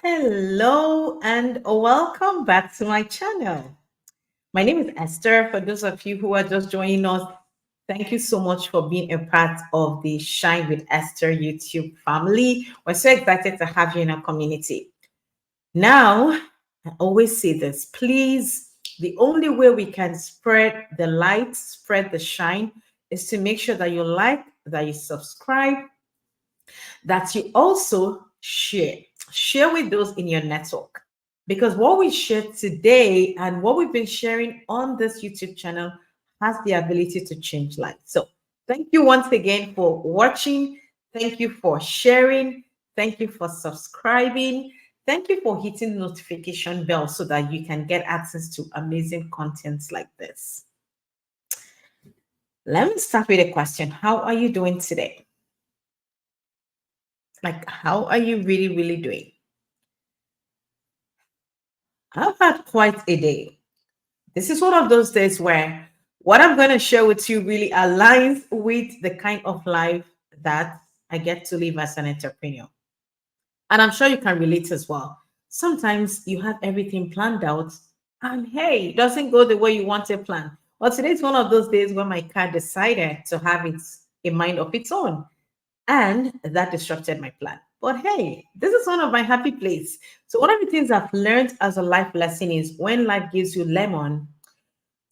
Hello and welcome back to my channel. My name is Esther. For those of you who are just joining us, thank you so much for being a part of the Shine with Esther YouTube family. We're so excited to have you in our community. Now, I always say this, please, the only way we can spread the light, spread the shine, is to make sure that you like, that you subscribe, that you also share. Share with those in your network. Because what we share today and what we've been sharing on this YouTube channel has the ability to change lives. So thank you once again for watching. Thank you for sharing. Thank you for subscribing. Thank you for hitting the notification bell so that you can get access to amazing contents like this. Let me start with a question. How are you doing today? Like, how are you really doing? I've had quite a day. This is one of those days where what I'm going to share with you really aligns with the kind of life that I get to live as an entrepreneur. And I'm sure you can relate as well. Sometimes you have everything planned out, and hey, it doesn't go the way you want it planned. Well, today's one of those days where my car decided to have a mind of its own, and that disrupted my plan. But hey, this is one of my happy places. So one of the things I've learned as a life lesson is when life gives you lemon,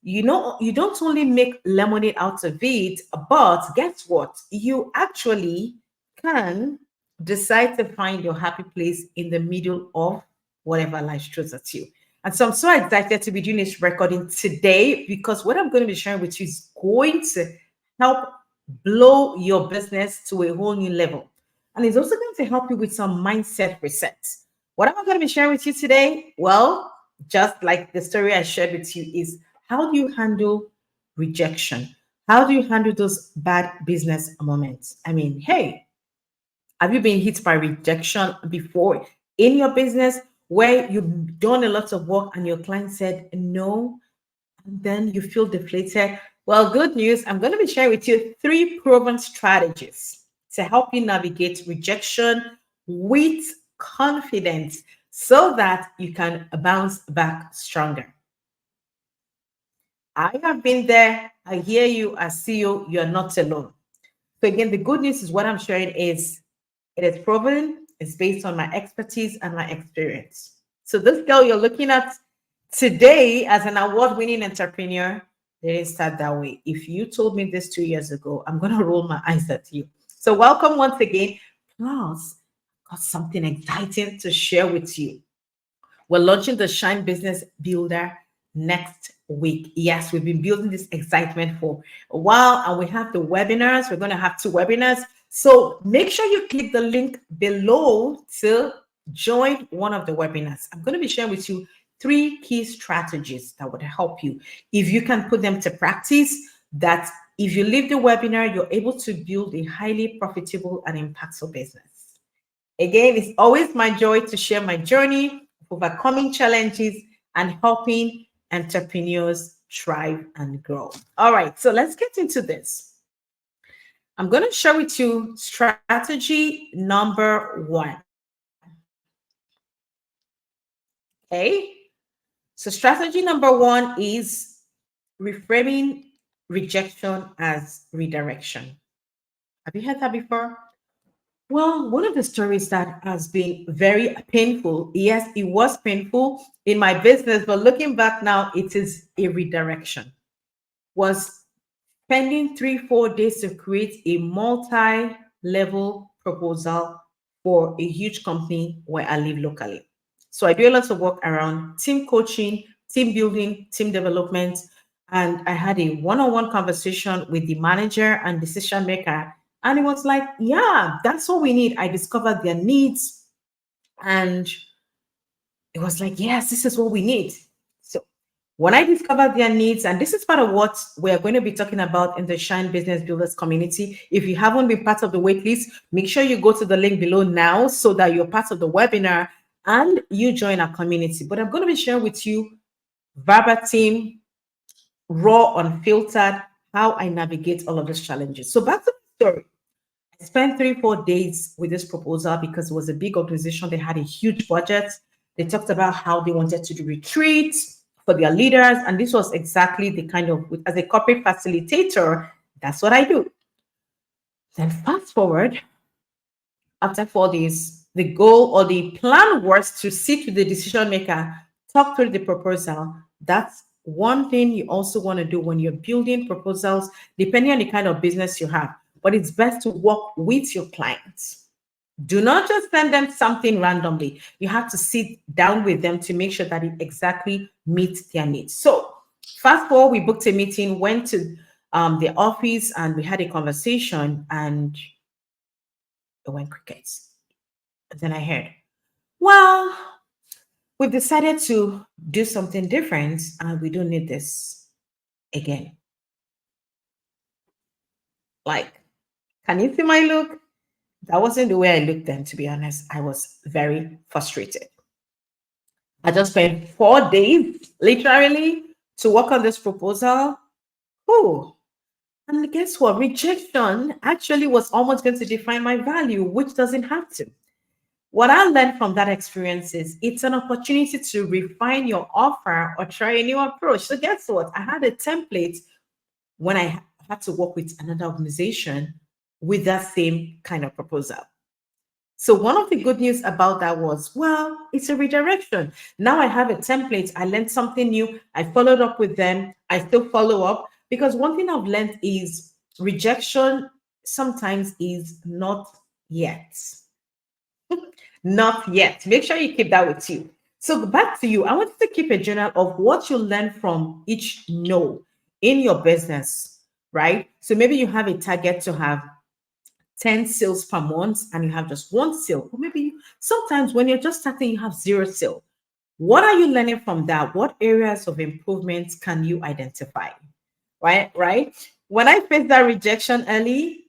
you don't only make lemonade out of it, but guess what? You actually can decide to find your happy place in the middle of whatever life throws at you. And so I'm so excited to be doing this recording today because what I'm going to be sharing with you is going to help blow your business to a whole new level. And it's also going to help you with some mindset resets. What am I going to be sharing with you today? Well, just like the story I shared with you, is how do you handle rejection? How do you handle those bad business moments? I mean, hey, have you been hit by rejection before in your business where you've done a lot of work and your client said no, and then you feel deflated? Well, good news. I'm going to be sharing with you 3 proven strategies to help you navigate rejection with confidence so that you can bounce back stronger. I have been there. I hear you. I see you. You're not alone. So again, the good news is what I'm sharing is it is proven. It's based on my expertise and my experience. So this girl you're looking at today as an award-winning entrepreneur, they didn't start that way. If you told me this 2 years ago, I'm going to roll my eyes at you. So welcome once again. Plus, I've got something exciting to share with you. We're launching the Shine Business Builder next week. Yes, we've been building this excitement for a while, and we have the webinars. We're going to have 2 webinars. So make sure you click the link below to join one of the webinars. I'm going to be sharing with you 3 key strategies that would help you. If you can put them to practice, that if you leave the webinar, you're able to build a highly profitable and impactful business. Again, it's always my joy to share my journey of overcoming challenges and helping entrepreneurs thrive and grow. All right, so let's get into this. I'm going to share with you strategy number 1. Okay, so strategy number 1 is reframing rejection as redirection. Have you heard that before? Well, one of the stories that has been very painful, yes, it was painful in my business, but looking back now, it is a redirection. Was spending 3, 4 days to create a multi-level proposal for a huge company where I live locally. So I do a lot of work around team coaching, team building, team development. And I had a one-on-one conversation with the manager and decision maker. And it was like, yeah, that's what we need. I discovered their needs. And it was like, yes, this is what we need. So when I discovered their needs, and this is part of what we're going to be talking about in the Shine Business Builders community. If you haven't been part of the waitlist, make sure you go to the link below now so that you're part of the webinar and you join our community. But I'm going to be sharing with you verbatim, raw, unfiltered, how I navigate all of these challenges. So back to the story. I spent 3, 4 days with this proposal because it was a big organization. They had a huge budget. They talked about how they wanted to do retreats for their leaders. And this was exactly the kind of, as a corporate facilitator, that's what I do. Then fast forward, after 4 days, the goal or the plan was to sit with the decision maker, talk through the proposal. That's one thing you also want to do when you're building proposals, depending on the kind of business you have. But it's best to work with your clients. Do not just send them something randomly. You have to sit down with them to make sure that it exactly meets their needs. So, fast forward, we booked a meeting, went to the office, and we had a conversation, and it went crickets. Then I heard, well, we've decided to do something different and we don't need this again. Like, can you see my look? That wasn't the way I looked then, to be honest. I was very frustrated. I just spent 4 days, literally, to work on this proposal. Oh, and guess what? Rejection actually was almost going to define my value, which doesn't have to. What I learned from that experience is it's an opportunity to refine your offer or try a new approach. So, guess what? I had a template when I had to work with another organization with that same kind of proposal. So, one of the good news about that was, well, it's a redirection. Now I have a template. I learned something new. I followed up with them. I still follow up because one thing I've learned is rejection sometimes is not yet. Not yet. Make sure you keep that with you. So back to you. I want you to keep a journal of what you learn from each no in your business, right? So maybe you have a target to have 10 sales per month and you have just one sale. Or maybe sometimes when you're just starting, you have zero sale. What are you learning from that? What areas of improvement can you identify? Right. When I faced that rejection early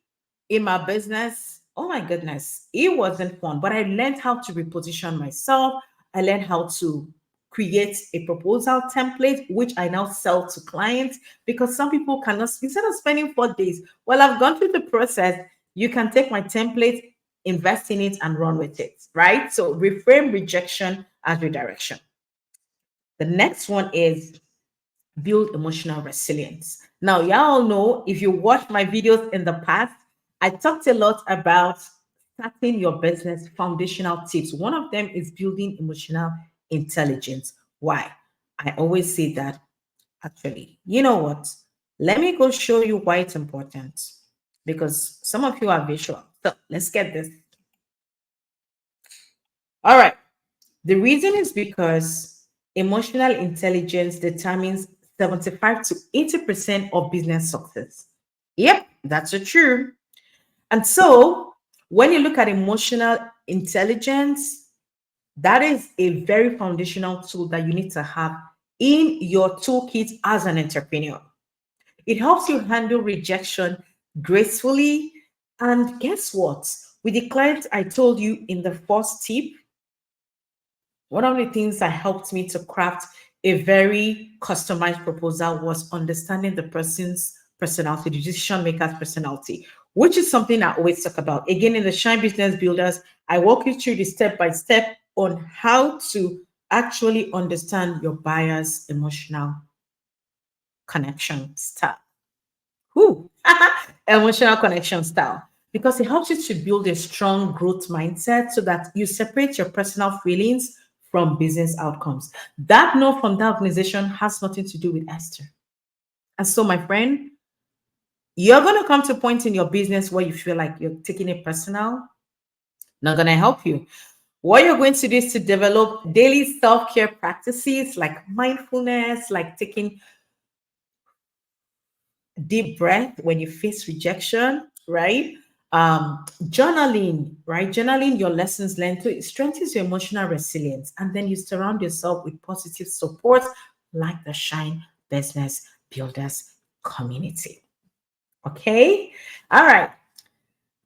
in my business, oh my goodness, it wasn't fun. But I learned how to reposition myself. I learned how to create a proposal template, which I now sell to clients because some people cannot, instead of spending 4 days, well, I've gone through the process. You can take my template, invest in it, and run with it, right? So reframe rejection as redirection. The next one is build emotional resilience. Now, y'all know if you watch my videos in the past, I talked a lot about starting your business foundational tips. One of them is building emotional intelligence. Why? I always say that actually. You know what? Let me go show you why it's important because some of you are visual. So let's get this. All right. The reason is because emotional intelligence determines 75 to 80% of business success. Yep, that's so true. And so when you look at emotional intelligence, that is a very foundational tool that you need to have in your toolkit as an entrepreneur. It helps you handle rejection gracefully. And guess what? With the client I told you in the first tip, one of the things that helped me to craft a very customized proposal was understanding the person's personality, the decision maker's personality, which is something I always talk about. Again, in the Shine Business Builders, I walk you through the step by step on how to actually understand your buyer's emotional connection style. Who? Emotional connection style. Because it helps you to build a strong growth mindset so that you separate your personal feelings from business outcomes. That note from that organization has nothing to do with Esther. And so, my friend, you're going to come to a point in your business where you feel like you're taking it personal. Not going to help you. What you're going to do is to develop daily self-care practices like mindfulness, like taking deep breath when you face rejection, right? Journaling, right? Journaling your lessons learned to it strengthens your emotional resilience, and then you surround yourself with positive support like the Shine Business Builders community. Okay, all right.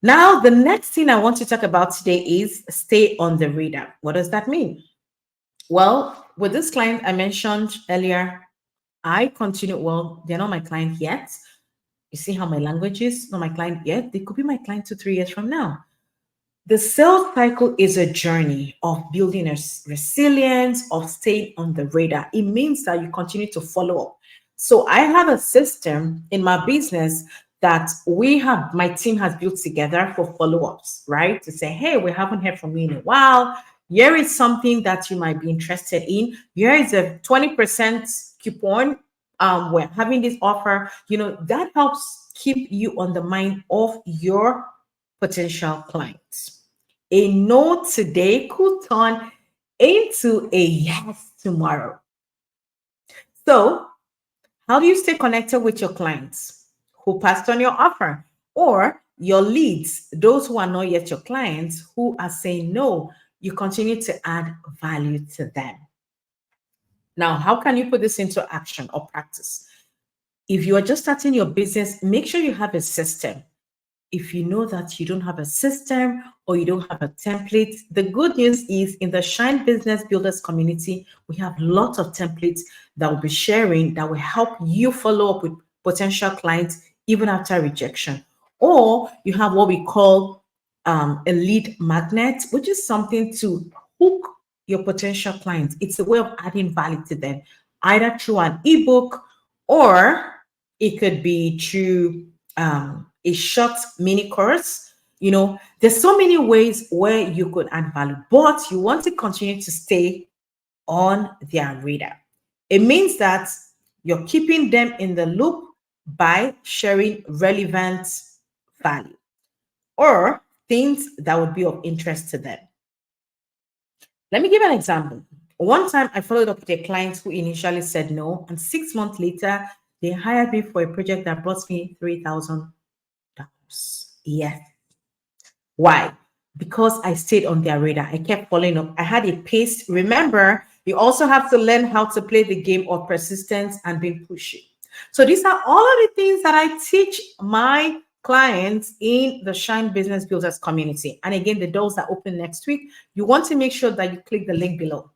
Now, the next thing I want to talk about today is stay on the radar. What does that mean? Well, with this client I mentioned earlier, I continue, well, they're not my client yet, You see how my language is? Not my client yet. They could be my client 2, 3 years from now. The sales cycle is a journey of building a resilience, of staying on the radar. It means that you continue to follow up. So I have a system in my business that my team has built together for follow-ups, right? To say, hey, we haven't heard from you in a while. Here is something that you might be interested in. Here is a 20% coupon. We're having this offer. That helps keep you on the mind of your potential clients. A no today could turn into a yes tomorrow. So, how do you stay connected with your clients who passed on your offer, or your leads, those who are not yet your clients, who are saying no? You continue to add value to them. Now, how can you put this into action or practice? If you are just starting your business, make sure you have a system. If you know that you don't have a system or you don't have a template, the good news is in the Shine Business Builders community, we have lots of templates that we'll be sharing that will help you follow up with potential clients even after rejection. Or you have what we call a lead magnet, which is something to hook your potential clients. It's a way of adding value to them, either through an ebook, or it could be through a short mini course. There's so many ways where you could add value, but you want to continue to stay on their radar. It means that you're keeping them in the loop by sharing relevant value or things that would be of interest to them. Let me give an example. One time I followed up with a client who initially said no, and 6 months later, they hired me for a project that brought me $3,000. Yes. Why? Because I stayed on their radar. I kept following up. I had a pace. Remember, you also have to learn how to play the game of persistence and being pushy. So these are all of the things that I teach my clients in the Shine Business Builders community. And again, the doors are open next week. You want to make sure that you click the link below.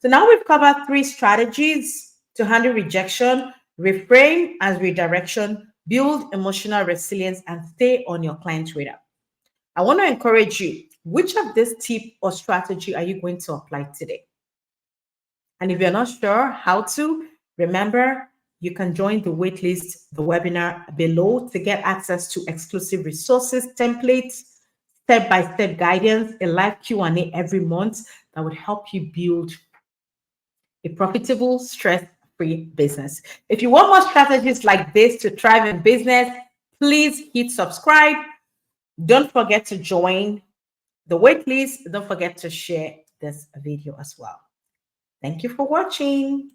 So now we've covered 3 strategies to handle rejection: reframe as redirection, build emotional resilience, and stay on your client's radar. I want to encourage you. Which of this tip or strategy are you going to apply today? And if you're not sure how to, remember, you can join the waitlist, the webinar below, to get access to exclusive resources, templates, step-by-step guidance, a live Q&A every month that would help you build a profitable, stress-free business. If you want more strategies like this to thrive in business, please hit subscribe. Don't forget to join the waitlist. Don't forget to share this video as well. Thank you for watching.